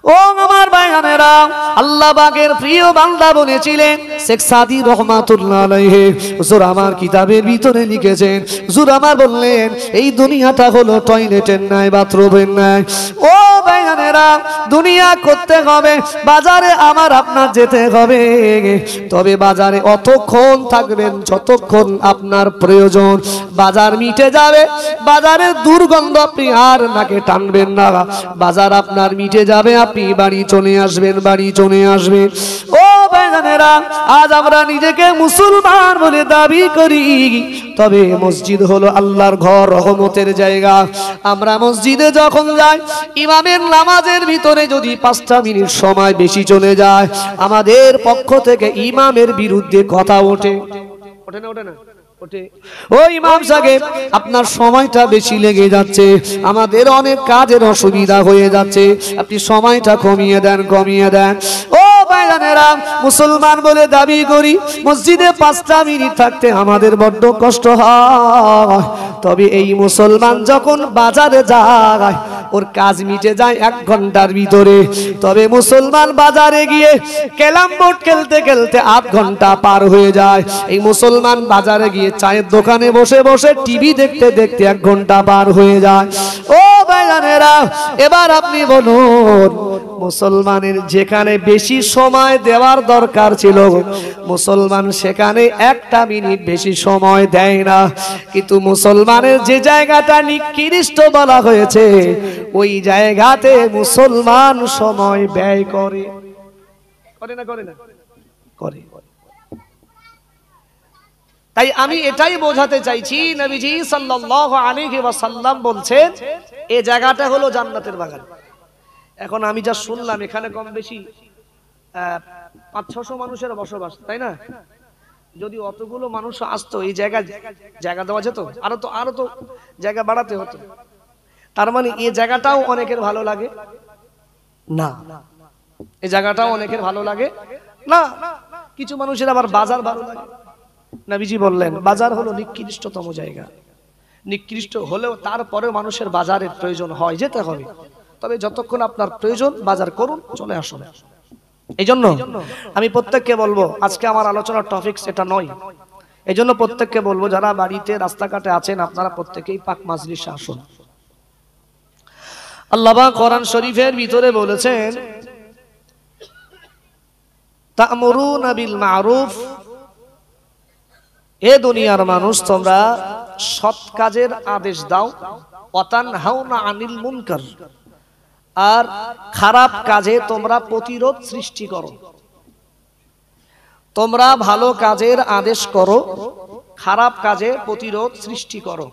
ও আমার ভাইয়ানেরা, আল্লাহ পাকের প্রিয় বান্দা বলেছিলেন শেখ সাদী রহমাতুল্লাহ আলাইহি, হুজুর আমার কিতাবের ভিতরে লিখেছেন, হুজুর আমার বললেন এই দুনিয়াটা হলো টয়লেটের ন্যায়, বাথরুমের ন্যায়। ও ভাইয়ানেরা, দুনিয়া করতে হবে, বাজারে আমার আপনার যেতে হবে, তবে বাজারে অতক্ষণ থাকবেন যতক্ষণ আপনার প্রয়োজন। বাজার মিটে যাবে, বাজারের দুর্গন্ধ আপনি আর নাকে টানবেন না, বাজার আপনার মিটে যাবে, আপনি বাড়ি চলে আসবেন, বাড়ি চলে আসবেন। ও ভাইজানেরা, আজ আমরা নিজেকে মুসলমান বলে দাবি করি, তবে মসজিদ হলো আল্লাহর ঘর, রহমতের জায়গা। আমরা মসজিদে যখন যাই, ইমামের নামাজের ভিতরে যদি 5টা মিনিট সময় বেশি চলে যায়, আমাদের পক্ষ থেকে ইমামের বিরুদ্ধে কথা ওঠে। ওঠে না? ওঠে না? ও ইমাম সাহেব, আপনার সময়টা বেশি লেগে যাচ্ছে, আমাদের অনেক কাজের অসুবিধা হয়ে যাচ্ছে, আপনি সময়টা কমিয়ে দেন, কমিয়ে দেন। ও ভাইজানেরা, মুসলমান বলে দাবি করি, মসজিদে 5টা মিনিট থাকতে আমাদের বড্ড কষ্ট হয়, তবে এই মুসলমান যখন বাজারে যায়, ওর কাজ মিটে যায় 1 ঘন্টার ভিতরে। তবে মুসলমান বাজারে গিয়ে ক্যারাম বোর্ড খেলতে খেলতে 8 ঘন্টা পার হয়ে যায়। এই মুসলমান বাজারে গিয়ে চায়ের দোকানে বসে বসে টিভি দেখতে দেখতে 1 ঘন্টা পার হয়ে যায়। ও ভাইজানেরা, এবার আপনি বলুন, মুসলমানের যেখানে বেশি সময় দেওয়ার দরকার ছিল, মুসলমান সেখানে 1টা মিনিট বেশি সময় দেয় না। কিন্তু মুসলমানের যে জায়গাটা নিকৃষ্ট বলা হয়েছে, ওই জায়গাতে মুসলমান সময় ব্যয় করে। করে না? করে না? করে। তাই আমি এটাই বোঝাতে চাইছি, নবীজি সাল্লাল্লাহু আলাইহি ওয়াসাল্লাম বলছেন এই জায়গাটা হলো জান্নাতের বাগান। এখন আমি যা শুনলাম, এখানে কম বেশি 500-600 মানুষের বসবাস, তাই না? যদি অতগুলো মানুষ আসতো, এই জায়গা দেওয়া যেত, আরো তো জায়গা বাড়াতে হতো। তার মানে এই জায়গাটাও অনেকের ভালো লাগে না, এই জায়গাটাও অনেকের ভালো লাগে না। কিছু মানুষের আবার বাজার ভালো লাগে। নবীজি বললেন বাজার হলো নিকৃষ্টতম জায়গা। নিকৃষ্ট হলেও তারপরেও মানুষের বাজারের প্রয়োজন হয়, যেতে হবে। তবে যতক্ষণ আপনার প্রয়োজন বাজার করুন, চলে আসুন। এই জন্য আমি প্রত্যেককে বলবো, আজকে আমার আলোচনার টপিক এটা নয়, এই জন্য প্রত্যেককে বলবো যারা বাড়িতে রাস্তাঘাটে আছেন, আপনারা প্রত্যেকেই পাক মাজলিসে আসুন। আল্লাহ পাক কোরআন শরীফের ভিতরে বলেছেন, তা'মুরুনা বিল মা'রুফ, এ দুনিয়ার মানুষ তোমরা সৎ কাজের আদেশ দাও, ওয়া তানহাউনা আনিল মুনকার, আর খারাপ কাজে তোমরা প্রতিরোধ সৃষ্টি করো। তোমরা ভালো কাজের আদেশ করো, খারাপ কাজে প্রতিরোধ সৃষ্টি করো।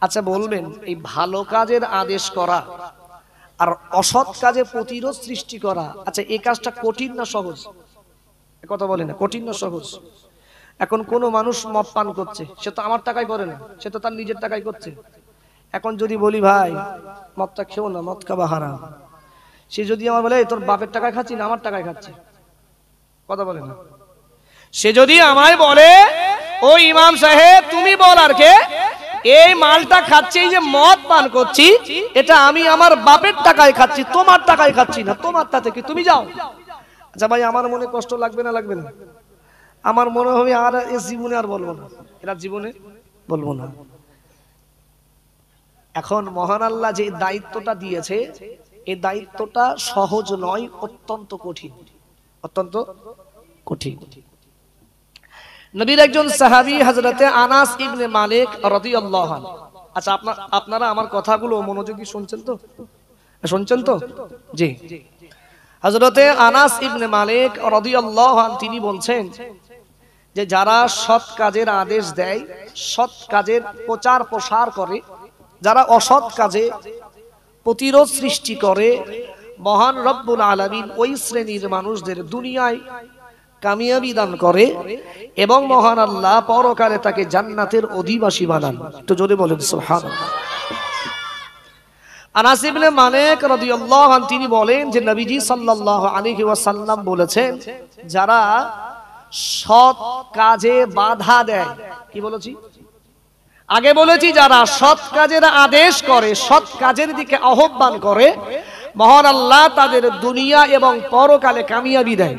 আচ্ছা বলবেন, এই ভালো কাজের আদেশ করা আর অসৎ কাজে প্রতিরোধ সৃষ্টি করা, আচ্ছা এই কাজটা কঠিন না সহজ? কথা বলে না, কঠিন না সহজ? এখন কোন মানুষ মদ পান করছে, সে তো আমার টাকায় করে না, সে তো তার নিজের টাকায় করছে। এখন যদি বলি ভাই মদটা খেও না, মদ খাওয়া হারাম, সে যদি আমার বলে তোর বাপের টাকায় খাচ্ছি না আমার টাকায় খাচ্ছি, কথা বলে না। সে যদি আমায় বলে ও ইমাম সাহেব তুমি বল আর কে, এই মালটা খাচ্ছি, এই যে মদ পান করছি, এটা আমি আমার বাপের টাকায় খাচ্ছি, তোমার টাকায় খাচ্ছি না, তোমার তাতে কি, তুমি যাও। আচ্ছা ভাই, আমার মনে কষ্ট লাগবে না? লাগবে না? আমার মনে হবে আর এ জীবনে আর বলবো না, এরা জীবনে বলবো না। এখন মহান আল্লাহ যে দায়িত্বটা দিয়েছে, এই দায়িত্বটা সহজ নয়, অত্যন্ত কঠিন, অত্যন্ত কঠিন। নবীর একজন সাহাবী হযরতে আনাস ইবনে মালিক রাদিয়াল্লাহু আনহু। আচ্ছা আপনারা আমার কথাগুলো মনোযোগী শুনছেন তো? শুনছেন তো? জি। হযরতে আনাস ইবনে মালিক রাদিয়াল্লাহু আনহু তিনি বলছেন যে যারা সৎ কাজের আদেশ দেয়, সৎ কাজের প্রচার প্রসার করে, যারা অসৎ কাজে প্রতিরোধ সৃষ্টি করে, মহান রব্বুল আলামিন ওই শ্রেণীর মানুষদের দুনিয়ায় কামিয়াবি দান করে এবং মহান আল্লাহ পরকালে তাকে জান্নাতের অধিবাসী বানান। একটু জোরে বলেন সুবহানাল্লাহ। আনাস ইবনে মালিক রাদিয়াল্লাহু আনহু তিনি বলেন যে নবীজি সাল্লাল্লাহু আলাইহি ওয়াসাল্লাম বলেছেন, যারা সৎ কাজে বাধা দেয়, কি বলেছি আগে বলেছি, যারা সৎ কাজের আদেশ করে, সৎ কাজের দিকে আহ্বান করে, মহান আল্লাহ তাদের দুনিয়া এবং পরকালে কামিয়াবি দেয়।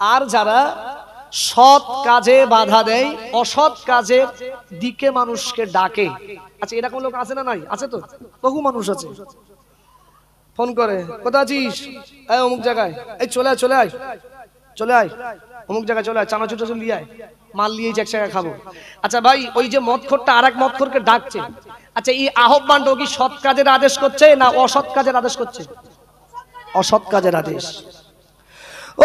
আর যারা সৎ কাজে বাধা দেয়, অসৎ কাজের দিকে মানুষকে ডাকে, আচ্ছা এরকম লোক আছে না নাই? আছে তো, বহু মানুষ আছে। ফোন করে, কোথায় আছিস? এই অমুক জায়গায়, এই চলে আয় চলে আয় চলে আয়, অমুক জায়গায় চলে আয়, চানাচুর টাচুর নিয়ে আয়, মাল নিয়ে এক জায়গায় খাবো। আচ্ছা ভাই, ওই যে মদখোরটা আরেক মদখোরকে ডাকছে, আচ্ছা এই আহ্বানটা কি সৎ কাজের আদেশ করছে না অসৎ কাজের আদেশ করছে? অসৎ কাজের আদেশ।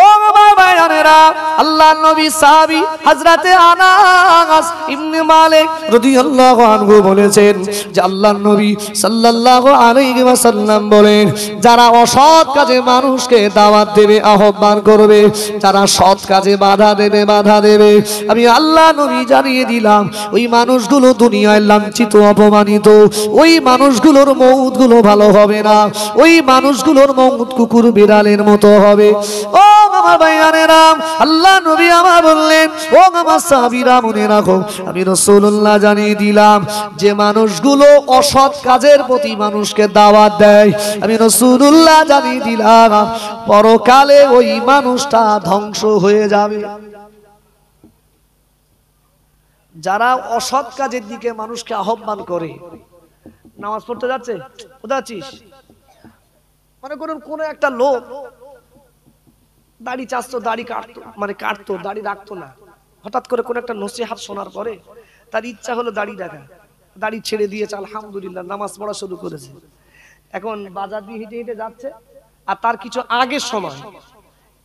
ও আমার ভাইরা, আল্লাহর নবী সাহাবী হযরতে আনাস ইবনে মালিক রাদিয়াল্লাহু আনহু বলেছেন যে আল্লাহর নবী সাল্লাল্লাহু আলাইহি ওয়াসাল্লাম বলেন, যারা অসৎ কাজে মানুষকে দাওয়াত দেবে, আহ্বান করবে, যারা সৎ কাজে বাধা দেবে, আমি আল্লাহ নবী জানিয়ে দিলাম ওই মানুষগুলো দুনিয়ায় লাঞ্ছিত, অপমানিত। ওই মানুষগুলোর মউতগুলো ভালো হবে না, ওই মানুষগুলোর মউত কুকুর বিড়ালের মতো হবে। ও আমার ভাইয়ানেরা, আল্লাহ নবী আমার বললেন, ও আমার সাহাবীরা মনে রাখো, আমি রাসূলুল্লাহ জানিয়ে দিলাম যে মানুষগুলো অসৎ কাজের প্রতি মানুষকে দাওয়াত দেয়, আমি রাসূলুল্লাহ জানিয়ে দিলাম পরকালে ওই মানুষটা ধ্বংস হয়ে যাবে। যারা অসৎ কাজের দিকে মানুষকে আহ্বান করে, নামাজ পড়তে যাচ্ছে, কোথায় আছিস? মনে করুন কোন একটা লোক দাড়ি চাচ্তো, দাড়ি কাটতো, মানে কাটতো, দাড়ি রাখতো না। হঠাৎ করে কোন একটা নসিহত শোনার পরে তার ইচ্ছা হলো দাড়ি রাখা, দাড়ি ছেড়ে দিয়েছে, আলহামদুলিল্লাহ নামাজ পড়া শুরু করেছে। এখন বাজার দিয়ে হেঁটে হেঁটে যাচ্ছে, আর তার কিছু আগের সময়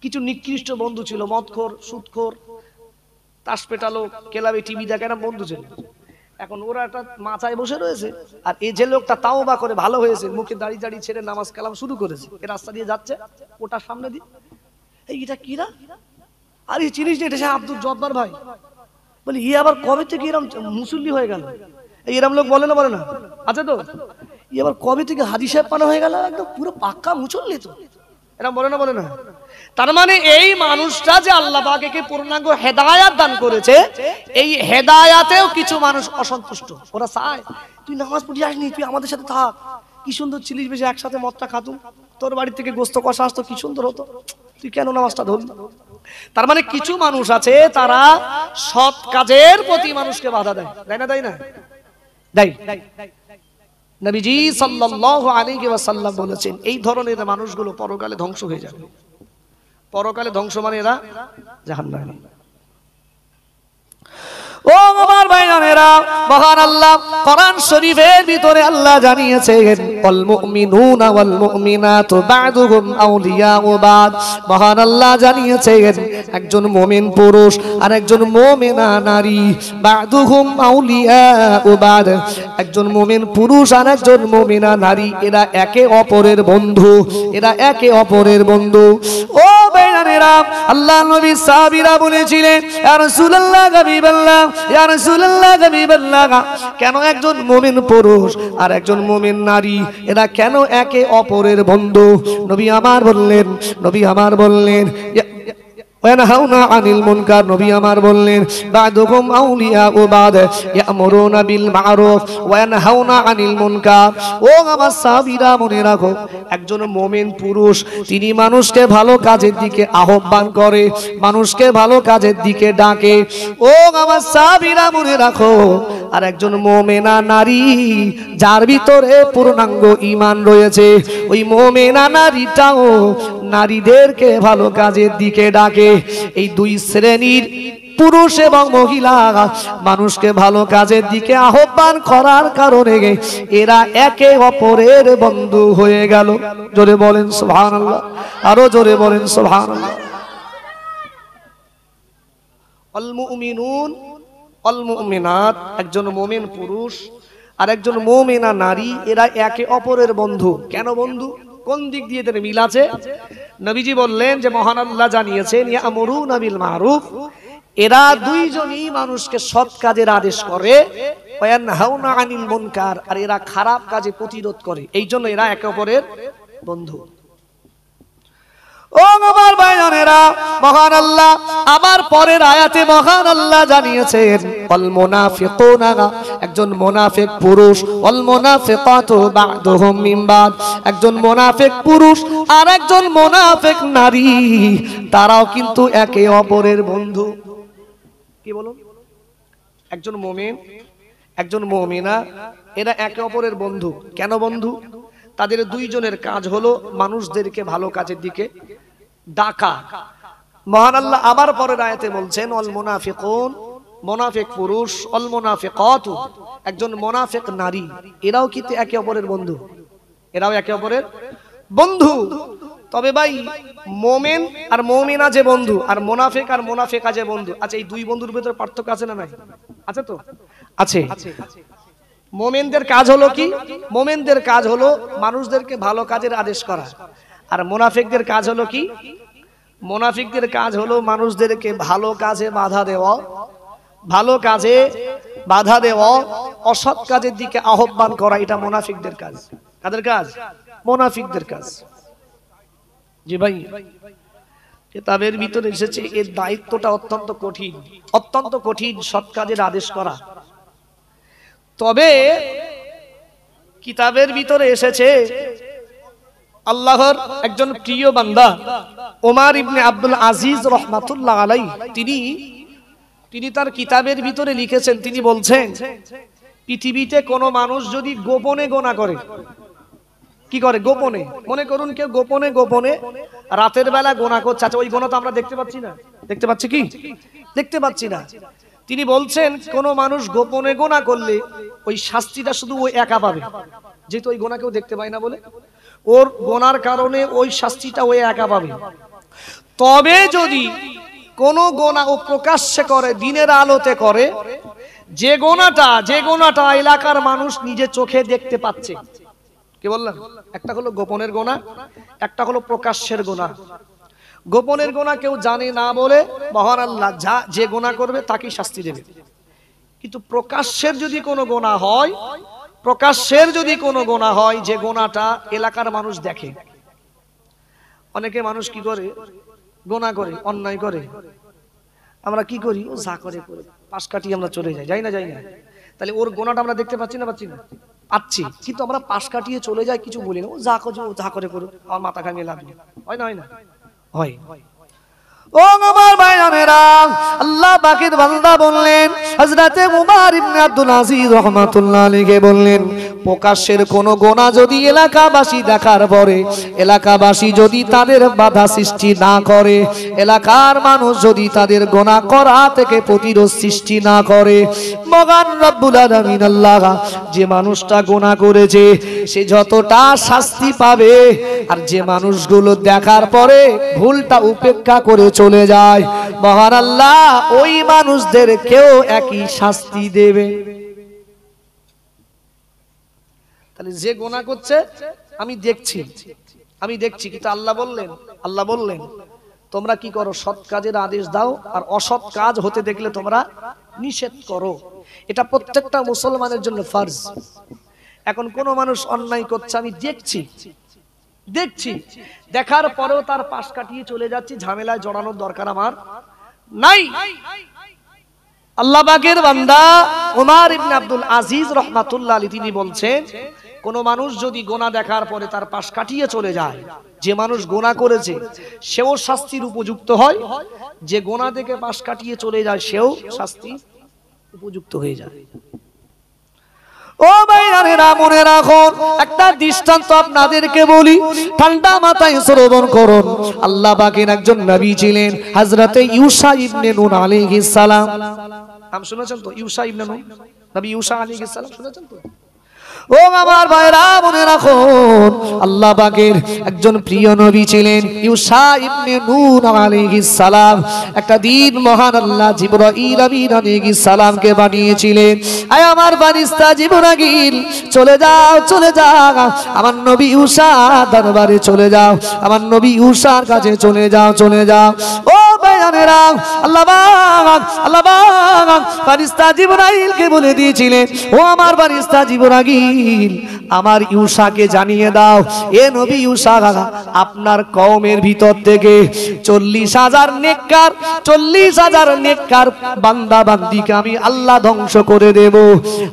কিছু নিকৃষ্ট বন্ধু ছিল, মদখোর, সুদখোর, তাস পেটালো, ক্লাবে টিভি দেখে না বন্ধু ছিল। এখন ওরা একটা মাথায় বসে রয়েছে, আর এই যে লোকটা তাওবা করে ভালো হয়েছে, মুখে দাড়ি দাড়ি ছেড়ে নামাজ কালাম শুরু করেছে, এ রাস্তা দিয়ে যাচ্ছে, ওটার সামনে দিয়ে, এইটা কিরা? আরে চিনিস না, এটা সে আব্দুল জব্বার ভাই। বলি ই আবার কবে থেকে এরম মুসল্লি হয়ে গেল? এরম লোক বলে না, বলে না? আচ্ছা তো, ই আবার কবে থেকে হাজি সাহেব পানা হয়ে গেল, একদম পুরো পাক্কা মুসল্লি তো, এরম বলে না, বলে না? তার মানে এই মানুষটা যে আল্লাহ পাক একে পূর্ণাঙ্গ হেদায়াত দান করেছে, এই হেদায়াতেও কিছু মানুষ অসন্তুষ্ট। ওরা চায় তুই নামাজ পড়ে আসনি, তুই আমাদের সাথে থাক, কি সুন্দর ছিলিস, বেশি একসাথে মদটা খাতুম, তোর বাড়ি থেকে গোস্ত কষা আসতো, কি সুন্দর হতো, তুই কেন নামাজটা ধরলি? তার মানে কিছু মানুষ আছে তারা সৎ কাজের প্রতি মানুষকে বাধা দেয়, তাই না? তাই না? দেয়। নবীজি সাল্লাল্লাহু আলাইহি ওয়াসাল্লাম বলেছেন এই ধরনের মানুষগুলো পরকালে ধ্বংস হয়ে যাবে। পরকালে ধ্বংস মানে এরা জাহান্নামী। ও আমার ভাইরা, মহান আল্লাহ কোরআন শরীফের ভিতরে আল্লাহ জানিয়েছেন, ওয়াল মুমিনুনা ওয়াল মুমিনাতু বা'দুহুম আউলিয়াউ বা'দ। মহান আল্লাহ জানিয়েছেন একজন মুমিন পুরুষ আর একজন মুমিনা নারী, বা'দুহুম আউলিয়াউ বা'দ, একজন মুমিন পুরুষ আর একজন মুমিনা নারী, এরা একে অপরের বন্ধু, এরা একে অপরের বন্ধু। ও ভাইরা, আল্লাহ নবী সাহাবীরা বলেছিলেন, ইয়া রাসূলুল্লাহ, হাবিবাল্লাহ, ইয়া রাসূলুল্লাহ, হাবিবাল্লাহ, কেন একজন মুমিন পুরুষ আর একজন মুমিন নারী এরা কেন একে অপরের বন্ধু? নবী আমার বললেন ওয়ানহাউনা আনিল মুনকার, নবী আমার বললেন বা'দুহুম আউলিয়াউ বা'দ ইয়ামুরুনা বিল মা'রুফ ওয়া ইয়ানহাউনা আনিল মুনকার। ও আমার সাহাবীরা মনে রাখো, একজন মুমিন পুরুষ তিনি মানুষকে ভালো কাজের দিকে আহ্বান করে, মানুষকে ভালো কাজের দিকে ডাকে। ও আমার সাহাবীরা মনে রাখো, আর একজন মুমিনা নারী যার ভিতরে পূর্ণাঙ্গ ঈমান রয়েছে, ওই মুমিনা নারীটাও নারীদেরকে ভালো কাজের দিকে ডাকে। এই দুই শ্রেণীর পুরুষ এবং মহিলা মানুষকে ভালো কাজের দিকে আহ্বান করার কারণে এরা একে অপরের বন্ধু হয়ে গেল। জোরে বলেন সুবহানাল্লাহ, আরো জোরে বলেন সুবহানাল্লাহ। আল মুমিনুন আল মুমিনাত, একজন মুমিন পুরুষ আর একজন মুমিনা নারী, এরা একে অপরের বন্ধু। কেন বন্ধু? কোন দিক দিয়ে এদের মিল আছে? নবীজি বললেন যে মহান আল্লাহ জানিয়েছেন ইয়ামুরুনা বিল মারুফ, এরা দুইজনই মানুষকে সৎ কাজের আদেশ করে, ওয়া ইয়ানহাউনা আনিল মুনকার, আর এরা খারাপ কাজে প্রতিরোধ করে। এই জন্য এরা একে অপরের বন্ধু। ও আমার ভাইয়েরা, মহান আল্লাহ আমার পরের আয়াতে মহান আল্লাহ জানিয়েছেন ওয়াল মুনাফিকুনা, একজন মুনাফিক পুরুষ, ওয়াল মুনাফিকাতু বা'দুহুম মিন বা'দ, একজন মুনাফিক পুরুষ আর একজন মুনাফিক নারী, তারাও কিন্তু একে অপরের বন্ধু। কি বলুন? একজন মুমিন একজন মুমিনা, এরা একে অপরের বন্ধু। কেন বন্ধু? তাদের দুইজনের কাজ হলো মানুষদেরকে ভালো কাজের দিকে ডাকা। মহান আল্লাহ আবার পরের আয়াতে বলছেন ওয়াল মুনাফিকুন, মুনাফিক পুরুষ, ওয়াল মুনাফিকাতু, একজন মুনাফিক নারী, এরাও কিন্তু একে অপরের বন্ধু, এরাও একে অপরের বন্ধু। তবে ভাই মুমিন আর মুমিনা যে বন্ধু, আর মুনাফিক আর মুনাফিকা যে বন্ধু, আচ্ছা এই দুই বন্ধুর ভিতরে পার্থক্য আছে না নাই? আছে তো? আছে। মুমিনদের কাজ হলো কি? মুমিনদের কাজ হলো মানুষদেরকে ভালো কাজের আদেশ করা। আর মুনাফিকদের কাজ হলো কি? মুনাফিকদের কাজ হলো মানুষদেরকে ভালো কাজে বাধা দেওয়া, ভালো কাজে বাধা দেওয়া, অসৎ কাজের দিকে আহ্বান করা। এটা মুনাফিকদের কাজ। কাদের কাজ? মুনাফিকদের কাজ। জি ভাই, কিতাবের ভিতরে এসেছে এর দায়িত্বটা অত্যন্ত কঠিন, অত্যন্ত কঠিন, সৎ কাজের আদেশ করা। তবে কিতাবের ভিতরে এসেছে আল্লাহর একজন প্রিয় বান্দা ওমর ইবনে আব্দুল আজিজ রাহমাতুল্লাহ আলাইহি, তিনি তার কিতাবের ভিতরে লিখেছেন, তিনি বলছেন পৃথিবীতে কোনো মানুষ যদি গোপনে গোনা করে, কি করে? গোপনে। মনে করুন কেউ গোপনে গোপনে রাতের বেলা গোনা করছে, আচ্ছা ওই গোনা তো আমরা দেখতে পাচ্ছি না, দেখতে পাচ্ছি কি? দেখতে পাচ্ছি না। তিনি বলছেন কোন মানুষ গোপনে গোনা করলে ওই শাস্তিটা শুধু ওই একা পাবে, যেহেতু ওই গোনা কেউ দেখতে পায় না বলে, ওর গোনার কারণে ওই শাস্তিটা ওই একা পাবে। তবে যদি কোন গোনা ও প্রকাশ্যে করে, দিনের আলোতে করে, যে গোনাটা এলাকার মানুষ নিজে চোখে দেখতে পাচ্ছে, কি বললাম? একটা হলো গোপনের গোনা, একটা হলো প্রকাশ্যের গোনা। গোপনের গোনা কেউ জানে না বলে মহান আল্লাহ যে গোনা করবে তাকে শাস্তি দেবে। কিন্তু প্রকাশ্যের যদি কোনো গোনা হয়, প্রকাশ্যের যদি কোনো গোনা হয়, যে গোনাটা এলাকার মানুষ দেখে, অনেকে মানুষ কি করে? গোনা করে, অন্যায় করে, আমরা কি করি? ও যা করে করে পাশ কাটিয়ে আমরা চলে যাই, যাই না? তাহলে ওর গোনাটা আমরা দেখতে পাচ্ছি না? পাচ্ছি না? পাচ্ছি, কিন্তু আমরা পাশ কাটিয়ে চলে যাই, কিছু বলি না, ও যা করে করুক, আমার মাথা ঘামিয়ে লাভ নেই। হয় না? হয় না? হয়। ও আমার ভাইয়েরা, আল্লাহ পাকের বান্দা বললেন, হযরতে ওমর ইবনে আব্দুল আজিজ রাহমাতুল্লাহ আলাইহি বললেন, প্রকাশ্যের কোন গোনা যদি এলাকাবাসী দেখার পরে, এলাকাবাসী যদি তাদের বাধা সৃষ্টি না করে, এলাকার মানুষ যদি তাদের গোনা করা থেকে প্রতিরোধ সৃষ্টি না করে, মহান রব্বুল আলামিন আল্লাহ যে মানুষটা গোনা করেছে সে যতটা শাস্তি পাবে, আর যে মানুষগুলো দেখার পরে ভুলটা উপেক্ষা করে চলে যায়, মহান আল্লাহ ওই মানুষদেরকেও একই শাস্তি দেবে। তাহলে যে গোনা করছে আমি দেখছি, কিন্তু আল্লাহ বললেন তোমরা কি করো? সৎ কাজের আদেশ দাও, আর অসৎ কাজ হতে দেখলে তোমরা নিষেধ করো। এটা প্রত্যেকটা মুসলমানের জন্য ফরজ। এখন কোন মানুষ অন্যায় করছে, আমি দেখছি, দেখার পরেও তার পাশ কাটিয়ে চলে যাচ্ছি, ঝামেলায় জড়ানোর দরকার আমার নাই। আল্লাহ পাকের বান্দা ওমর ইবনে আব্দুল আজিজ রাহমাতুল্লাহ আলাইহি তিনি বলছেন, কোন মানুষ যদি গোনা দেখার পরে তার পাশ কাটিয়ে চলে যায়, যে মানুষ গোনা করেছে সেও শাস্তির উপযুক্ত হয়, যে গোনা থেকে পাশ কাটিয়ে চলে যায় সেও শাস্তির উপযুক্ত হয়ে যায়। ও ভাইরা, মনে রাখুন, একটা দৃষ্টান্ত আপনাদেরকে বলি, ঠান্ডা মাথায় শ্রবণ করুন। আল্লাহ পাকের একজন নবী ছিলেন হযরতে ইউসা ইবনে নুন আলাইহিস সালাম। নাম শুনেছেন তো? ইউসা ইবনে নুন, নবী ইউসা আলাইহিস সালাম শুনেছেন তো? ও আমার ভাইরা, মনে রাখুন, আল্লাহ পাকের একজন প্রিয় নবী ছিলেন ইউসা ইবনে নুন আলাইহিস সালাম। একটা দিন মহান আল্লাহ জিবরাইল আমিন আলাইহিস সালামকে পাঠিয়েছিলেন, আয় আমার ফেরেশতা জিবরাইল, চলে যাও, আমার নবী ইউসা দরবারে চলে যাও, আমার নবী ইউসার কাছে চলে যাও। ও বেয়ানেরা, আল্লাহ ফেরেশতা জিবরাইলকে বলে দিয়েছিলেন, ও আমার ফেরেশতা জিবরাইল, আমার ইউসাকে জানিয়ে দাও, এ নবী ইউসা, আপনার কওমের ভিতর থেকে 40,000 নেককার বান্দা বান্দিকে আমি আল্লাহ ধ্বংস করে দেব,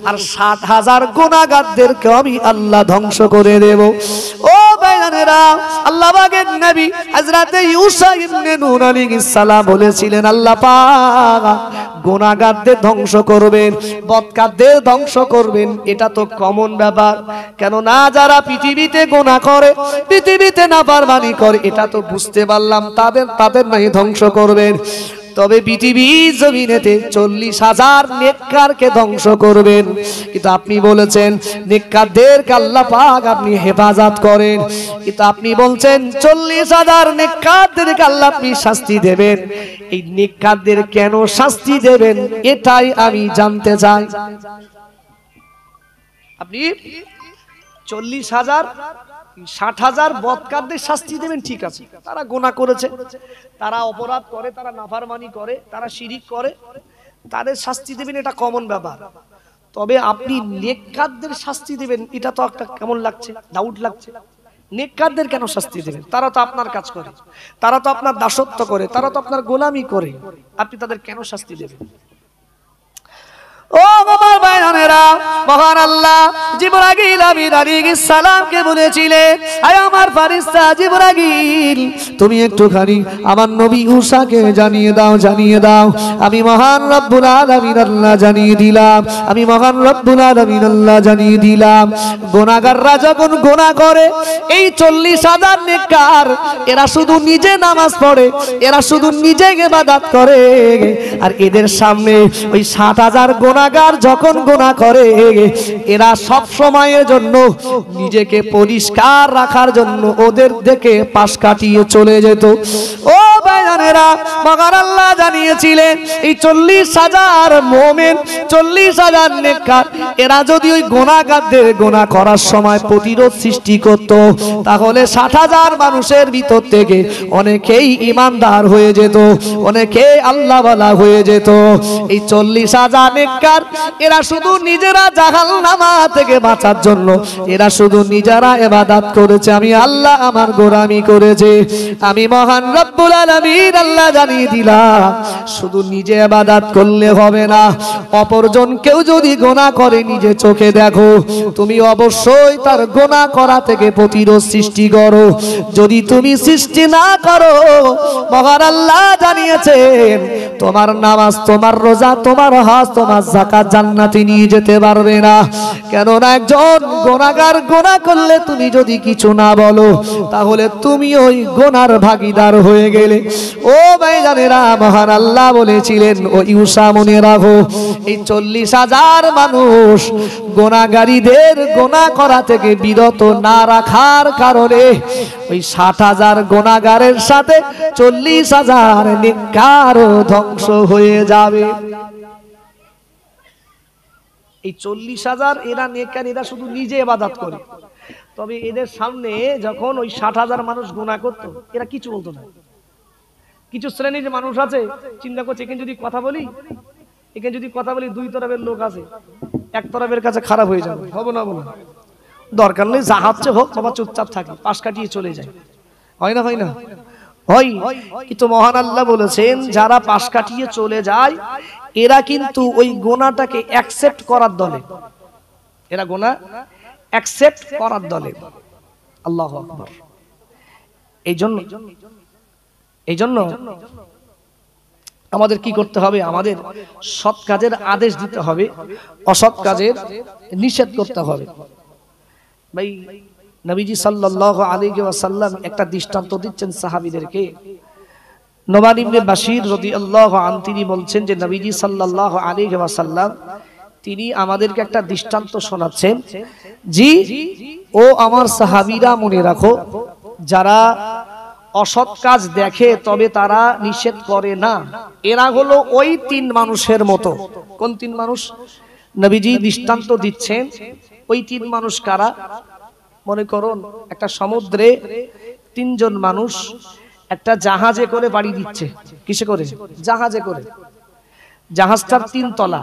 আর 60,000 গুনাহগারদেরকে আমি আল্লাহ ধ্বংস করে দেব। ও বেয়ানেরা, আল্লাহ পাকের নবী হযরত ইউসা ইবনে নূন আলাইহিস সালাম বলেছিলেন, আল্লাহ পাক গুনাহগারদের ধ্বংস করবেন, বদকারদের ধ্বংস করবেন, এটা তো কমন ব্যাপার। কেন না, যারা পৃথিবীতে গুনাহ করে, পৃথিবীতে নাফরমানি করে, এটা তো বুঝতে পারলাম তাদের নাই ধ্বংস করবেন। তবে পৃথিবীর জমিনেতে 40,000 নেককারকে ধ্বংস করবেন। কিন্তু আপনি বলেছেন নেককারদেরকে আল্লাহ পাক আপনি হেফাজত করেন, কিন্তু আপনি বলছেন 40,000 নেককারদেরকে আল্লাহ আপনি শাস্তি দেবেন। এই নেককারদের কেন শাস্তি দেবেন, এটাই আমি জানতে চাই। আপনি 40,000 60,000 বদকারদের শাস্তি দেবেন, ঠিক আছে, তারা গুনাহ করেছে, তারা অপরাধ করে, তারা নাফরমানি করে, তারা শিরিক করে, তাদের শাস্তি দেবেন, এটা কমন ব্যাপার। তবে আপনি নেককারদের শাস্তি দেবেন, এটা তো একটা কেমন লাগছে, ডাউট লাগছে। নেককারদের কেন শাস্তি দেবেন? তারা তো আপনার কাজ করে, তারা তো আপনার দাসত্ব করে, তারা তো আপনার গোলামি করে, আপনি তাদের কেন শাস্তি দেবেন? ও আমার ভাইরা, মহান আল্লাহ জিবরাইল আমিন আলাইহিস সালামকে বলেছিলেন, আয় আমার ফেরেশতা জিবরাইল, তুমি একটুখানি আমার নবী ঈসাকে জানিয়ে দাও, আমি মহান রব্বুল আলামিন আল্লাহ জানিয়ে দিলাম, আমি মহান রব্বুল আলামিন আল্লাহ জানিয়ে দিলাম, গুনাহগাররা যখন গুনাহ করে, এই 40,000 নেককার, এরা শুধু নিজে নামাজ পড়ে, এরা শুধু নিজে ইবাদত করে, আর এদের সামনে ওই 60,000 গুনাহগার যখন গুনাহ করে, এরা সব সময়ের জন্য নিজেকে পরিষ্কার রাখার জন্য ওদের দিকে পাশ কাটিয়ে চলে যেত। ও ভাইজানেরা, মহান আল্লাহ জানিয়েছিলেন, এই 40,000 মুমিন, 40,000 নেককার, এরা যদি ওই গুনাহগারদের গুনাহ করার সময় প্রতিরোধ সৃষ্টি করত, তাহলে 60,000 মানুষের ভিতর থেকে অনেকেই ঈমানদার হয়ে যেত, অনেকেই আল্লাহওয়ালা হয়ে যেত। এই 40,000 নেককার, এরা শুধু নিজেরা জাহান্নামা থেকে বাঁচার জন্য, এরা শুধু নিজেরা ইবাদত করেছে, আমি আল্লাহ আমার গোলামি করেছে, আমি মহান রব্বুল আলামিন আল্লাহ জানিয়ে দিলাম, শুধু নিজে ইবাদত করলে হবে না, অপরজন কেউ যদি গুনাহ করে নিজে চোখে দেখো, তুমি অবশ্যই তার গুনাহ করা থেকে প্রতিরোধ সৃষ্টি করো। যদি তুমি সৃষ্টি না করো, মহান আল্লাহ জানিয়েছেন, তোমার নামাজ, তোমার রোজা, তোমার হজ, তোমার যাকাত জান্নাতে নিয়ে যেতে পারবে না। কেননা একজন গুনাহগার গুনাহ করলে তুমি যদি কিছু না বলো, তাহলে তুমি ওই গুনার ভাগীদার হয়ে গেলে। ও ভাইজানেরা, মহান আল্লাহ বলেছিলেন, ও ইউসা মনে রাখো, এই 40,000 মানুষ গুনাহগারীদের গুনাহ করা থেকে বিরত না রাখার কারণে ওই 60,000 গুনাহগারের সাথে 40,000 নেককারও ধ্বংস হয়ে যাবে। এই 40,000 এরা নেককার, এরা শুধু নিজে ইবাদত করে। তবে এদের সামনে যখন ওই 60,000 মানুষ গুনাহ করত, এরা কিছু বলতো না। কিছু শ্রেণীর মানুষ আছে, চিন্তা করছে, এখানে যদি কথা বলি, দুই তরফের লোক আছে, এক তরফের কাছে খারাপ হয়ে যাবে, হবে না, বলো দরকার নেই, যা হচ্ছে হোক, বাবা চুপচাপ থাকে, পাশ কাটিয়ে চলে যায়। হয় না? হয়। কিন্তু মহান আল্লাহ বলেছেন, যারা পাশ কাটিয়ে চলে যায়, এরা কিন্তু ওই গুনাহটাকে অ্যাকসেপ্ট করার দলে, এরা গুনাহ অ্যাকসেপ্ট করার দলে। আল্লাহু আকবার। এই জন্য আমাদের কি করতে হবে? আমাদের সৎ কাজের আদেশ দিতে হবে, অসৎ কাজের নিষেধ করতে হবে। ভাই, নবীজি সাল্লাল্লাহু আলাইহি ওয়াসাল্লাম একটা দৃষ্টান্ত দিচ্ছেন সাহাবীদেরকে। নোমান ইবনে বাশির রাদিয়াল্লাহু আনহু তিনি বলছেন যে নবীজি সাল্লাল্লাহু আলাইহি ওয়াসাল্লাম তিনি আমাদেরকে একটা দৃষ্টান্ত শোনাচ্ছেন, জি ও আমার সাহাবীরা মনে রাখো, যারা অসৎ কাজ দেখে তবে তারা নিষেধ করে না, এরা হলো ওই 3 মানুষের মতো। কোন 3 মানুষ? নবীজি দৃষ্টান্ত দিচ্ছেন, ওই 3 মানুষ কারা? মনে করুন একটা সমুদ্রে 3 জন মানুষ একটা জাহাজে করে বাড়ি দিচ্ছে। কিসে করে? জাহাজে করে। জাহাজটার 3 তলা।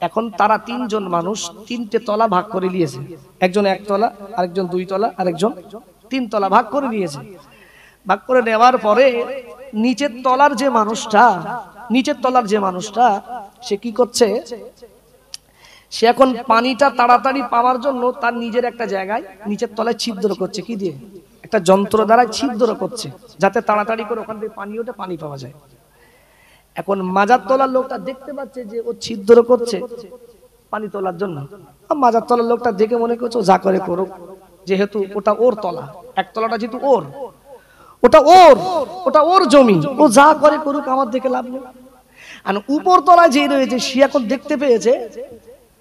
এখন তারা 3 জন মানুষ 3টে তলা ভাগ করে নিয়েছে। একজন 1 তলা, আরেকজন 2 তলা, আরেকজন 3 তলা ভাগ করে নিয়েছে। ভাগ করে নেওয়ার পরে নিচের তলার যে মানুষটা সে কি করছে, সে এখন পানিটা তাড়াতাড়ি পাওয়ার জন্য তার নিজের একটা জায়গায় নিচের তলায় ছিদ্র করছে। কি দিয়ে? একটা যন্ত্র দ্বারা ছিদ্র করছে, যাতে তাড়াতাড়ি করে ওখান থেকে পানি ওঠে, পানি পাওয়া যায়। এখন মাজার তলার লোকটা দেখতে পাচ্ছে যে ও ছিদ্র করছে পানি তোলার জন্য। মাজার তলার লোকটা দেখে মনে করছে যা করে করুক, যেহেতু ওটা ওর তলা, 1 তলাটা যেহেতু ওর, ওটা ওর জমি, ও যা করে করুক, আমার দেখে লাভ নেই। আর উপর তলায় যে রয়েছে সে এখন দেখতে পেয়েছে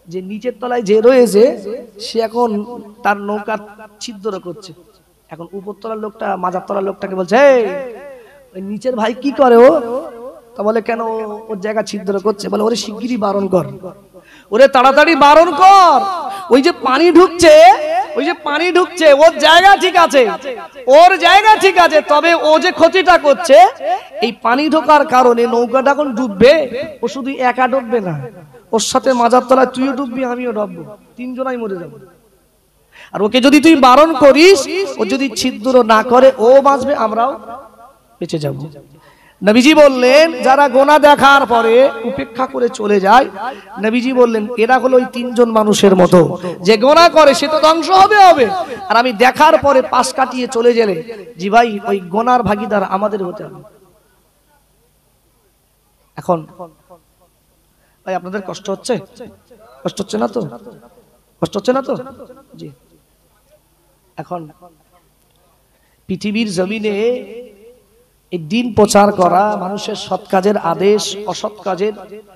যে নিচের তলায় যে রয়েছে সে এখন তার নৌকা ছিদ্র করছে। এখন উপর তলার লোকটা মাজার তলার লোকটাকে বলছে, ওই নিচের ভাই কি করে ও? তা বলে, কেন ওর জায়গা ছিদ্র করছে? বলে, ওরে শিগগিরই বারণ কর, ওরে তাড়াতাড়ি বারণ কর। ওই যে পানি ঢুকছে, ওর জায়গা ঠিক আছে, তবে ও যে ক্ষতিটা করছে, এই পানি ঢোকার কারণে নৌকাটা এখন ডুববে। ও শুধু একা ডুববে না, ওর সাথে মাজার তলায় তুইও ডুববি, আমিও ডুববো, 3 জনাই মরে যাবো। আর ওকে যদি তুই বারণ করিস, ও যদি ছিদ্র না করে, ও বাঁচবে, আমরাও বেঁচে যাব। নবীজি বললেন, যারা গোনা দেখার পরে উপেক্ষা করে চলে যায়, নবীজি বললেন এরা হলো ওই 3 জন মানুষের মতো। যে গোনা করে সে তো ধ্বংস হবে, আর আমি দেখার পরে পাশ কাটিয়ে চলে গেলে, জি ভাই, ওই গোনার ভাগীদার আমাদের হতে হবে। এখন ভাই আপনাদের কষ্ট হচ্ছে না তো? কষ্ট হচ্ছে না তো? জি। এখন পৃথিবীর জমিনে এই দিন প্রচার করা, মানুষের সৎ কাজের আদেশ, অসৎ কাজের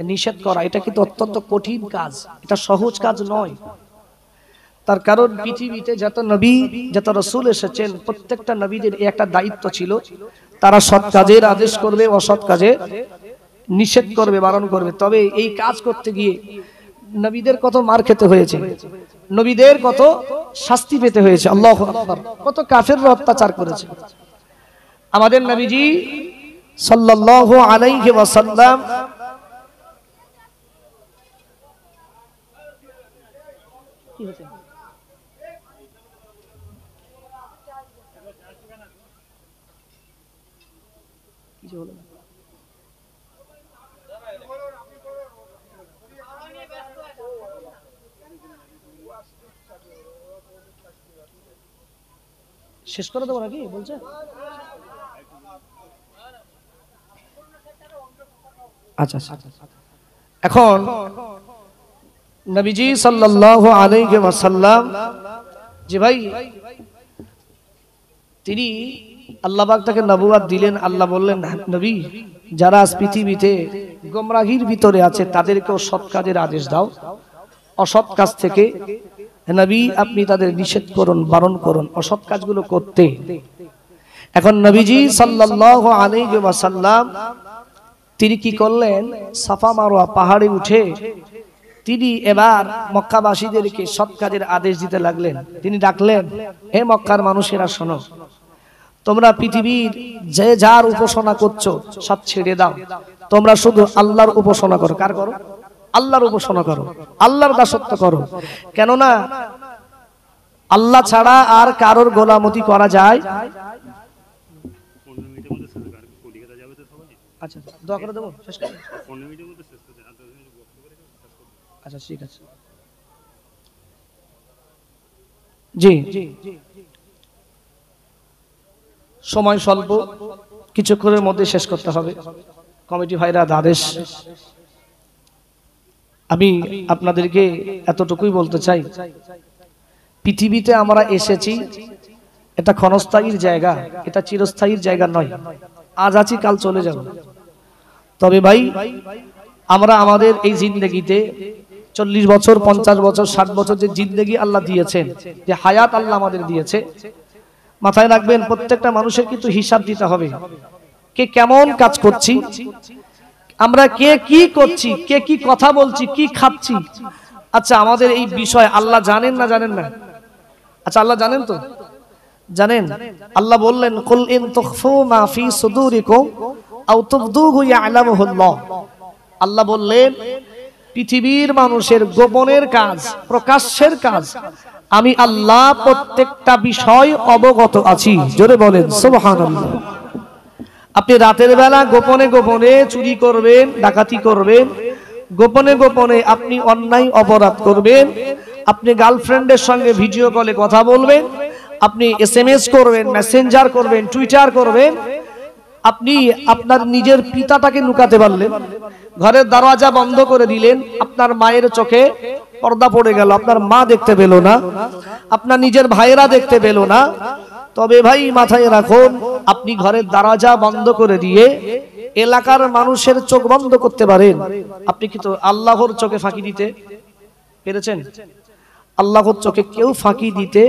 নিষেধ করা, এটা কিন্তু অত্যন্ত কঠিন কাজ, এটা সহজ কাজ নয়। তার কারণ পৃথিবীতে যত নবী, যত রাসূল এসেছেন, প্রত্যেকটা নবীদের একটা দায়িত্ব ছিল, তারা সৎ কাজের আদেশ করবে, অসৎ কাজে নিষেধ করবে, বারণ করবে। তবে এই কাজ করতে গিয়ে নবীদের কত মার খেতে হয়েছে, নবীদের কত শাস্তি পেতে হয়েছে, আল্লাহু আকবার, কত কাফেররা অত্যাচার করেছে। আমাদের নবীজি সাল্লাল্লাহু আলাইহি ওয়াসাল্লাম কি হচ্ছে, কিছু হলো না, শেষ করে দেবো নাকি বলছে? আচ্ছা, এখন নবীজি সাল্লাল্লাহু আলাইহি ওয়াসাল্লাম, যে ভাই তিনি আল্লাহ পাক তাকে নবুয়ত দিলেন। আল্লাহ বললেন, নবী, যারা আজ পৃথিবীতে গোমরাহির ভিতরে আছে তাদেরকেও সৎ কাজের আদেশ দাও, অসৎ কাজ থেকে নবী আপনি তাদের নিষেধ করুন, বারণ করুন অসৎ কাজগুলো করতে। এখন নবীজি সাল্লাল্লাহু আলাইহি ওয়াসাল্লাম তিনি কি করলেন, সাফা মারওয়া পাহাড়ে উঠে তিনি এবার মক্কাবাসীদেরকে সৎ কাজের আদেশ দিতে লাগলেন। তিনি ডাকলেন, হে মক্কার মানুষেরা শোনো, তোমরা পৃথিবীর যে যার উপাসনা করছো সব ছেড়ে দাও, তোমরা শুধু আল্লাহর উপাসনা করো। কার করো? আল্লাহর উপাসনা করো, আল্লাহর দাসত্ব করো। কেননা আল্লাহ ছাড়া আর কারোর গোলামতি করা যায়? আচ্ছা, দোয়া করে দেবো, শেষ করে। আচ্ছা, ঠিক আছে। জি, সময় স্বল্প, কিছুক্ষণের মধ্যে শেষ করতে হবে। কমিটি ভাইরা আদেশ, আমি আপনাদেরকে এতটুকুই বলতে চাই, পৃথিবীতে আমরা এসেছি, এটা ক্ষণস্থায়ীর জায়গা, এটা চিরস্থায়ীর জায়গা নয়। আজ আছি, কাল চলে যাব। তবে ভাই, আমরা আমাদের এই জিন্দেগিতে 40 বছর, 50 বছর, 60 বছর যে জিন্দেগি আল্লাহ দিয়েছেন, যে হায়াত আল্লাহ আমাদের দিয়েছে, মাথায় রাখবেন প্রত্যেকটা মানুষের কিন্তু হিসাব দিতে হবে। কে কেমন কাজ করছি, আমরা কে কি করছি, কে কি কথা বলছি, কি খাচ্ছি। আচ্ছা, আমাদের এই বিষয় আল্লাহ জানেন না জানেন না? আচ্ছা, আল্লাহ জানেন তো? জানেন আল্লাহ বললেন কুল ইন তুখফু মা ফি সুদুরিকুম আও তুবদুহু ইয়ালামুহুল্লাহ। আল্লাহ বললেন পৃথিবীর মানুষের গোপনের কাজ, প্রকাশ্যের কাজ আমি আল্লাহ প্রত্যেকটা বিষয় অবগত আছি। জোরে বলেন সুবহানাল্লাহ। আপনি রাতের বেলা গোপনে গোপনে চুরি করবেন, ডাকাতি করবেন, গোপনে গোপনে আপনি অন্যায় অপরাধ করবেন, আপনি গার্লফ্রেন্ডের সঙ্গে ভিডিও কলে কথা বলবেন, আপনি SMS করবেন, মেসেঞ্জার করবেন, টুইটার করবেন, আপনি আপনার নিজের পিতাটাকে লুকাতে পারলেন, ঘরের দরজা বন্ধ করে দিলেন, আপনার মায়ের চোখে পর্দা পড়ে গেল, আপনার মা দেখতে পেল না, আপনার নিজের ভাইয়েরা দেখতে পেল না, তবে ভাই মাথায় রাখুন আপনি ঘরের দরজা বন্ধ করে দিয়ে এলাকার মানুষের চোখ বন্ধ করতে পারেন, আপনি কিন্তু আল্লাহর চোখে ফাঁকি দিতে পেরেছেন? আল্লাহর চোখে কেউ ফাঁকি দিতে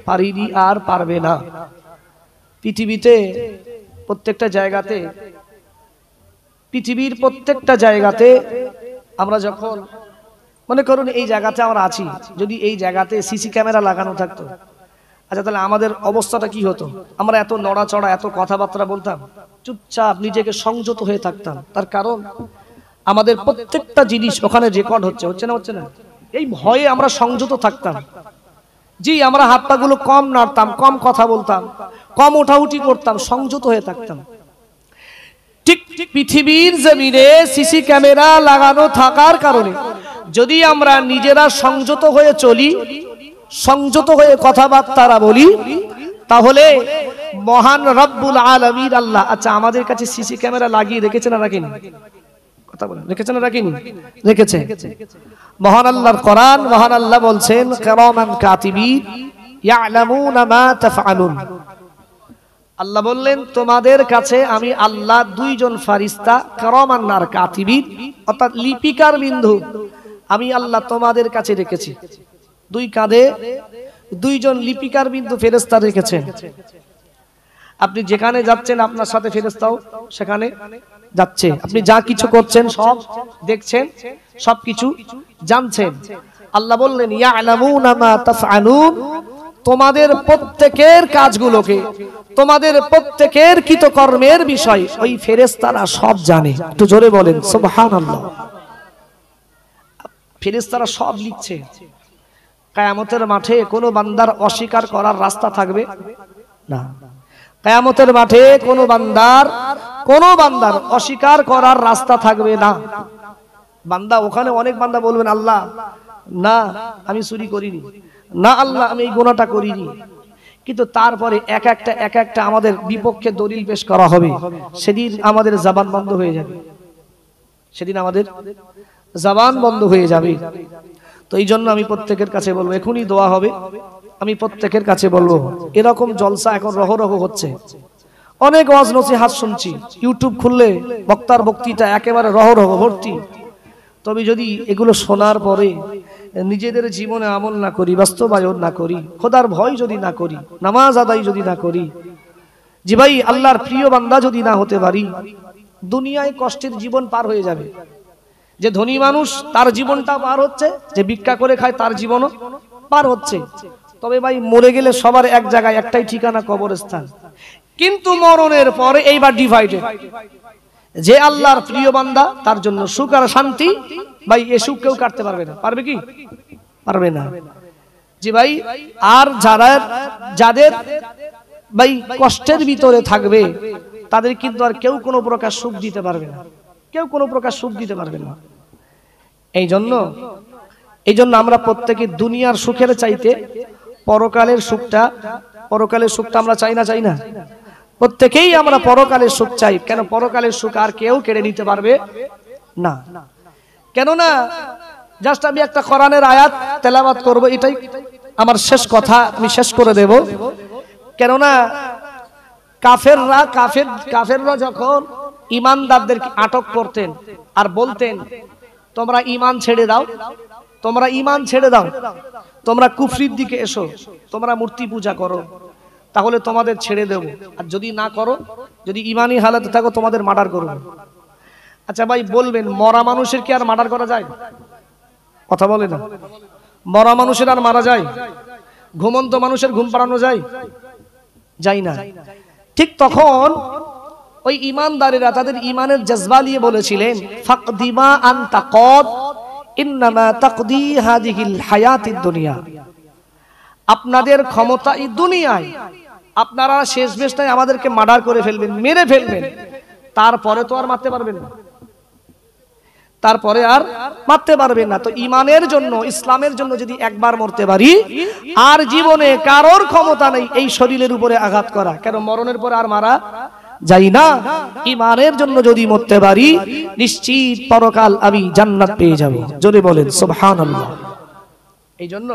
পারেনি আর পারবে না। পৃথিবীতে প্রত্যেকটা জায়গাতে, পৃথিবীর প্রত্যেকটা জায়গাতে আমরা যখন মনে করুন এই জায়গাতে আমরা আছি, যদি এই জায়গাতে সিসি ক্যামেরা লাগানো থাকতো, আচ্ছা তাহলে আমাদের অবস্থাটা কি হতো? আমরা এত নড়াচড়া, এত কথাবার্তা বলতাম, চুপচাপ নিজেকে সংযত হয়ে থাকতাম। তার কারণ আমাদের প্রত্যেকটা জিনিস ওখানে রেকর্ড হচ্ছে, হচ্ছে না? হচ্ছে না? এই ভয়ে আমরা সংযত থাকতাম। জি, আমরা হাত পা গুলো কম নাড়তাম, কম কথা বলতাম, কম ওঠাউঠি করতাম, সংযত হয়ে থাকতাম। ঠিক পৃথিবীর জমিনে সিসি ক্যামেরা লাগানো থাকার কারণে যদি আমরা নিজেরা সংযত হয়ে চলি, সংযত হয়ে কথাবার্তা বলি, তাহলে মহান রব্বুল আলামিন আল্লাহ, আচ্ছা আমাদের কাছে সিসি ক্যামেরা লাগিয়ে রেখেছে না রাখেনি? কথা বলেন, রেখেছে না রাখেনি? রেখেছে। মহান আল্লাহর কোরআন, মহান আল্লাহ বলছেন কিরামান কাতিবিন ইয়ালামুনা মা তাফআলুন। আল্লাহ বললেন তোমাদের কাছে আমি আল্লাহ দুইজন ফেরেশতা কিরামান আর কাতিবিন, অর্থাৎ লিপিকার বিন্দু আমি আল্লাহ তোমাদের কাছে রেখেছি। দুই কাঁধে দুইজন লিপিকার বিন্দু ফেরেশতা রেখেছেন। আপনি যেখানে যাচ্ছেন আপনার সাথে ফেরেশতাও সেখানে যাচ্ছে, আপনি যা কিছু করছেন সব দেখছেন, সবকিছু জানছেন। আল্লাহ বললেন ইয়ালামুনা মা তাফআলুন, তোমাদের প্রত্যেকের কাজগুলোকে, তোমাদের প্রত্যেকের কৃতকর্মের বিষয় ওই ফেরেশতারা সব জানে। একটু জোরে বলেন সুবহানাল্লাহ। ফেরেশতারা সব লিখছে। কিয়ামতের মাঠে কোনো বান্দার অস্বীকার করার রাস্তা থাকবে না। কিয়ামতের মাঠে কোনো বান্দার অস্বীকার করার রাস্তা থাকবে না। বান্দা ওখানে অনেক বান্দা বলবেন আল্লাহ না আমি চুরি করিনি, না আল্লাহ আমি এই গুনাহটা করিনি, কিন্তু তারপরে এক একটা আমাদের বিপক্ষে দলিল পেশ করা হবে, সেদিন আমাদের জবান বন্ধ হয়ে যাবে, সেদিন আমাদের জবান বন্ধ হয়ে যাবে। তো এই জন্য আমি প্রত্যেকের কাছে বলবো, এখনই দোয়া হবে, আমি প্রত্যেকের কাছে বলবো এরকম জলসা এখন রহরহ হচ্ছে, অনেক ওয়াজ নসিহত শুনছি, ইউটিউব খুললে বক্তার বক্তৃতা একেবারে রহরহ ভর্তি। তবে যদি এগুলো শোনার পরে নিজেদের জীবনে আমল না করি, বাস্তবায়ন না করি, খোদার ভয় যদি না করি, নামাজ আদায় যদি না করি, জি ভাই আল্লাহর প্রিয় বান্দা যদি না হতে পারি, দুনিয়ায় কষ্টের জীবন পার হয়ে যাবে। যে ধনী মানুষ তার জীবনটা পার হচ্ছে, যে ভিক্ষা করে খায় তার জীবনও পার হচ্ছে। তবে ভাই মরে গেলে সবার এক জায়গায় একটাই ঠিকানা, কবরস্থান। কিন্তু মরণের পরে এইবার ডিভাইডেড। যে আল্লাহর প্রিয় বান্দা তার জন্য সুখ আর শান্তি, ভাই এ সুখ কেউ কাটতে পারবে না। পারবে কি? পারবে না। জি ভাই, আর যাদের ভাই কষ্টের ভিতরে থাকবে তাদের কিন্তু আর কেউ কোনো প্রকার সুখ দিতে পারবে না, কেউ কোনো প্রকার সুখ দিতে পারবে না। এই জন্য আমরা প্রত্যেকে দুনিয়ার সুখের চাইতে পরকালের সুখটা আমরা চাই না? প্রত্যেকেই আমরা পরকালের সুখ চাই। কেন? পরকালের সুখ আর কেউ কেড়ে নিতে পারবে না। কেননা জাস্ট আমি একটা কোরআনের আয়াত তেলাওয়াত করব, এটাই আমার শেষ কথা, আমি শেষ করে দেব। কেননা কাফেররা যখন ইমানদারদেরকে আটক করতেন আর বলতেন তোমরা ঈমান ছেড়ে দাও, তোমরা কুফরির দিকে এসো, তোমরা মূর্তি পূজা করো, তাহলে তোমাদের ছেড়ে দেব, আর যদি না করো, যদি ঈমানি হালাতে থাকো তোমাদের মার্ডার করব। আচ্ছা ভাই বলবেন মরা মানুষের কি আর মার্ডার করা যায়? কথা বলে না। মরা মানুষের আর মারা যায়? ঘুমন্ত মানুষের ঘুম পাড়ানো যায়? যাই না। ঠিক তখন ওই ঈমানদারেরা তাদের ঈমানের জজবা নিয়ে বলেছিলেন, ফাকদিমা আনতা কদ ইন্নামা তাকদি হাযিহিল হায়াতিদ দুনিয়া। আপনাদের ক্ষমতা এই দুনিয়ায়, আপনারা শেষ বেশটায় আমাদেরকে মার্ডার করে ফেলবেন, মেরে ফেলবেন, তারপরে তো আর মারতে পারবেন না, তারপরে আর মারতে পারবেন না। তো ঈমানের জন্য, ইসলামের জন্য যদি একবার মরতে পারি, আর জীবনে কারোর ক্ষমতা নেই এই শরীরের উপরে আঘাত করা, কেন মরণের পরে আর মারা যাই না। ঈমানের জন্য যদি মরতে পারি, নিশ্চিত পরকাল আমি জান্নাত পেয়ে যাব। জোরে বলেন সুবহানাল্লাহ। এই জন্য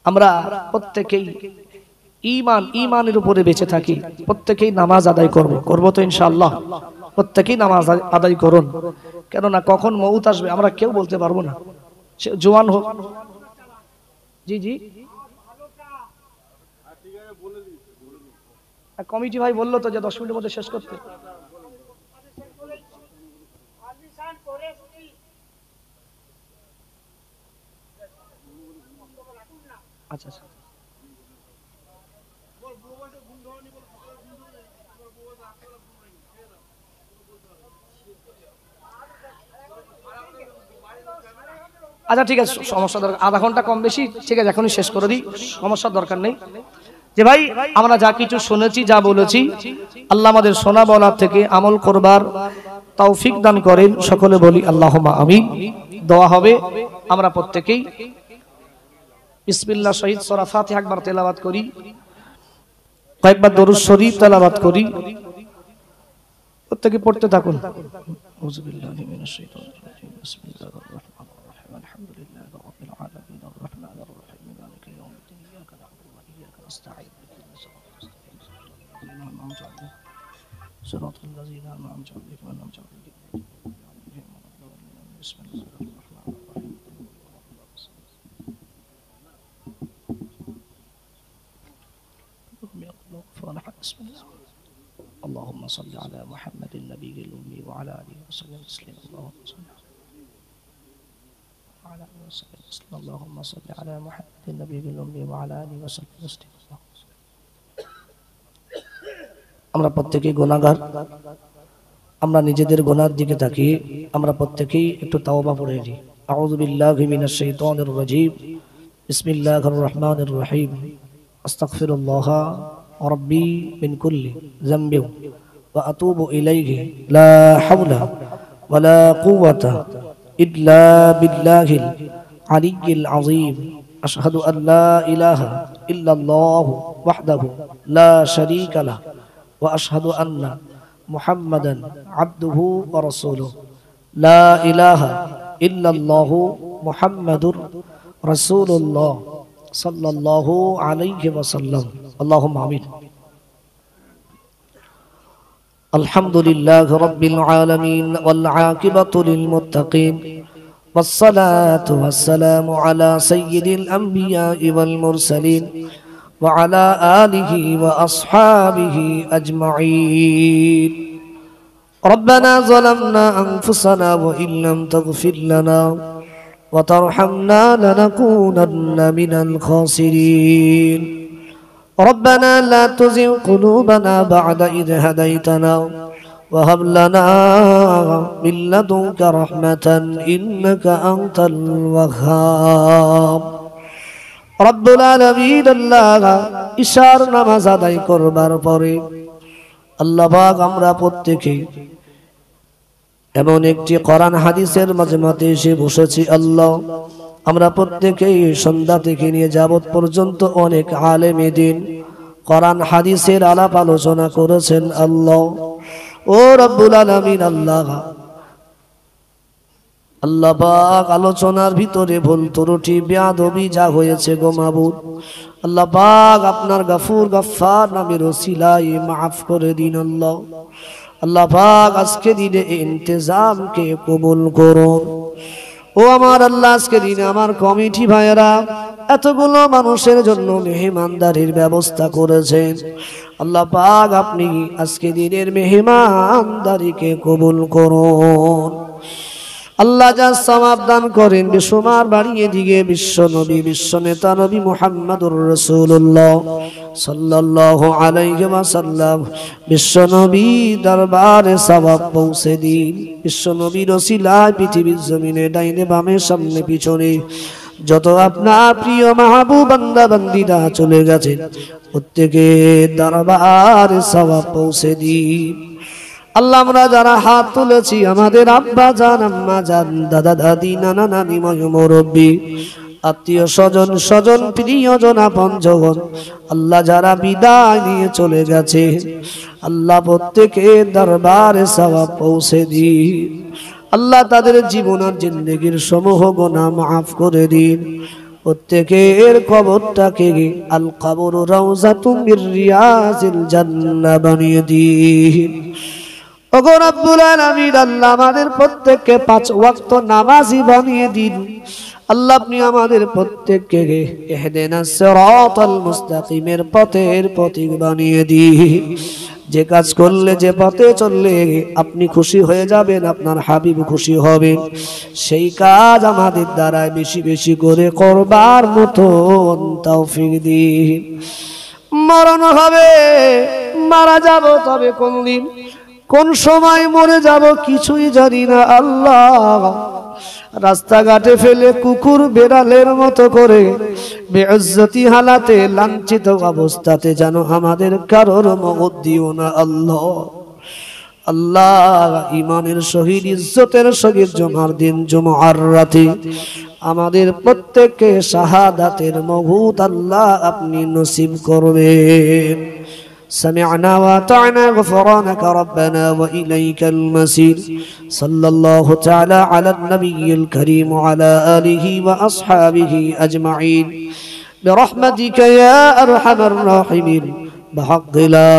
আমরা প্রত্যেকেই ঈমানের উপরে বেঁচে থাকি, প্রত্যেকেই নামাজ আদায় করব তো ইনশাআল্লাহ। প্রত্যেকেই নামাজ আদায় করুন, কেননা কখন মউত আসবে আমরা কেউ বলতে পারবো না। সে জওয়ান হোক, জি জি কমিটি ভাই বললো তো যে 10 মিনিটের মধ্যে শেষ করতে। আচ্ছা আচ্ছা, আচ্ছা ঠিক আছে, সমস্যা দরকার আধা ঘন্টা কম বেশি, ঠিক আছে এখনই শেষ করে দিই, সমস্যার দরকার নেই। যে ভাই আমরা যা কিছু শুনেছি, যা বলেছি, আল্লাহ আমাদের শোনা বলার থেকে আমল করবার তৌফিক দান করেন। সকলে বলি আল্লাহুম্মা আমিন। দোয়া হবে, আমরা প্রত্যেকেই বিসমিল্লাহ শহীদ সূরা ফাতিহা একবার তেলাওয়াত করি, কয়েকবার দরুদ শরীফ তেলাওয়াত করি, প্রত্যেকে পড়তে থাকুন। আউযু বিল্লাহি মিনাশ শাইতানির রাজিম, বিসমিল্লাহির রাহমানির রাহিম, আলহামদুলিল্লাহি রাব্বিল আলামিন, আর রাহমানির রাহিম, মালিকি ইয়াউমিদ্দিন, ইয়াকা না'বুদু ওয়া ইয়াকা নাস্তাঈন, صراط الذين أنعمت عليهم غير المغضوب عليهم ولا الضالين. بسم الله الرحمن الرحيم. بسم الله. اللهم صل على محمد النبي الأمي وعلى آله وسلم تسليما. اللهم صل على محمد النبي الأمي وعلى آله وسلم تسليما. আমরা প্রত্যেকেই গুনাহগার, আমরা নিজেদের গুনার দিকে তাকিয়ে আমরা প্রত্যেকেই একটু তাওবা পড়ে নিই। আউযু বিল্লাহি মিনাশ শাইতানির রাজীম, বিসমিল্লাহির রহমানির রহিম, আস্তাগফিরুল্লাহ রাব্বি মিন কুল্লি যামবি ওয়া আতুবু ইলাইহি, লা হাওলা ওয়ালা কুওয়াতা ইল্লা বিল্লাহিল আলিয়্যিল আযীম। আশহাদু আন লা ইলাহা ইল্লাল্লাহু ওয়াহদাহু লা শারীকা লাহু وأشهد أن محمدا عبده ورسوله. لا إله إلا الله محمد رسول الله صلى الله عليه وسلم. اللهم آمين. الحمد لله رب العالمين والعاقبة للمتقين والصلاة والسلام على سيد الأنبياء والمرسلين وعلى آله وأصحابه أجمعين. ربنا ظلمنا أنفسنا وإن لم تغفر لنا وترحمنا لنكونن من الخاسرين. ربنا لا تزغ قلوبنا بعد إذ هديتنا وهب لنا من لدنك رحمة إنك أنت الوهاب. রব্বুল আলামিন আল্লাহ ইশার নামাজ আদায় করবার পরে আল্লাহ পাক আমরা প্রত্যেকে এমন একটি কোরআন হাদিসের মাঝমাতে এসে বসেছি। আল্লাহ আমরা প্রত্যেকেই সন্ধ্যা থেকে নিয়ে যাবত পর্যন্ত অনেক আলেমে দ্বীন কোরআন হাদিসের আলাপ আলোচনা করেছেন। আল্লাহ ও রব্বুল আলামিন আল্লাহ আল্লাহ পাক আলোচনার ভিতরে ভুল ত্রুটি বেয়াদবি যা হয়েছে গো মাবুদ, আল্লাহ পাক আপনার গাফুর গাফফার নামের ওসিলায় মাফ করে দিন। আল্লাহ আল্লাহ পাক আজকে দিনে ইন্তেজামকে কবুল করুন। ও আমার আল্লাহ আজকে দিনে আমার কমিটি ভাইয়েরা এতগুলো মানুষের জন্য মেহমানদারির ব্যবস্থা করেছেন। আল্লাহ পাক আপনি আজকে দিনের মেহমানদারিকে কবুল করুন। ও আল্লাহ যা সওয়াব দান করেন বেশুমার বাড়িয়ে দিকে বিশ্ব নবী বিশ্ব নেতা নবী মুহাম্মদুর রাসূলুল্লাহ সাল্লাল্লাহু আলাইহি ওয়াসাল্লাম বিশ্ব নবী দরবারে সওয়াব পৌঁছে দিন। বিশ্ব নবীর ওসিলায় পৃথিবীর জমিনে ডাইনে বামে সামনে পিছনে যত আপনার প্রিয় মাহবুব বান্দা বান্দীরা চলে গেছেন প্রত্যেকের দরবারে সওয়াব পৌঁছে দিন। আল্লাহ আমরা যারা হাত তুলেছি আমাদের আব্বা জান আম্মা জান দাদা দাদি নানা নানি মুরব্বী আত্মীয় স্বজন স্বজন প্রিয়জন আপনজন আল্লাহ যারা বিদায় নিয়ে চলে গেছে আল্লাহ প্রত্যেকের দরবারে সওয়াব পৌঁছে দিন। আল্লাহ তাদের জীবন আর জিন্দেগির সমূহ গুনাহ মাফ করে দিন। প্রত্যেকের কবরটাকে আল কবর রাউযাতুম মির রিয়াজিল জান্নাহ বানিয়ে দিন। ওগো রব্বুল আলামিন আল্লাহ আমাদের প্রত্যেককে 5 ওয়াক্ত নামাজি বানিয়ে দিন। আল্লাহ আপনি আমাদের প্রত্যেককে ইহদিনাস সিরাতাল মুস্তাকিমের পথের পথিক বানিয়ে দিন। যে কাজ করলে যে পথে চললে আপনি খুশি হয়ে যাবেন আপনার হাবিব খুশি হবেন সেই কাজ আমাদের দ্বারা বেশি বেশি করে করবার মতন তৌফিক দিন। মরণ হবে মারা যাব তবে কোনদিন কোন সময় মরে যাব কিছুই জানি না। আল্লাহ রাস্তাঘাটে ফেলে কুকুর বেড়ালের মতো করে বেইজ্জতি হালাতে লাঞ্ছিত অবস্থাতে যেন আমাদের কারোর মওত দিও না আল্লাহ। আল্লাহ ঈমানের সহিত ইজ্জতের সহিত জুমার দিন জুমার রাতে আমাদের প্রত্যেককে শাহাদাতের মওত আল্লাহ আপনি নসিব করবেন। سمعنا وأطعنا غفرانك ربنا وإليك المصير صلى الله تعالى على النبي الكريم وعلى آله وأصحابه أجمعين برحمتك يا أرحم الراحمين بحق لا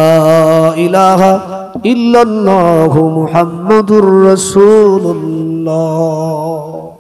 إله إلا الله محمد رسول الله.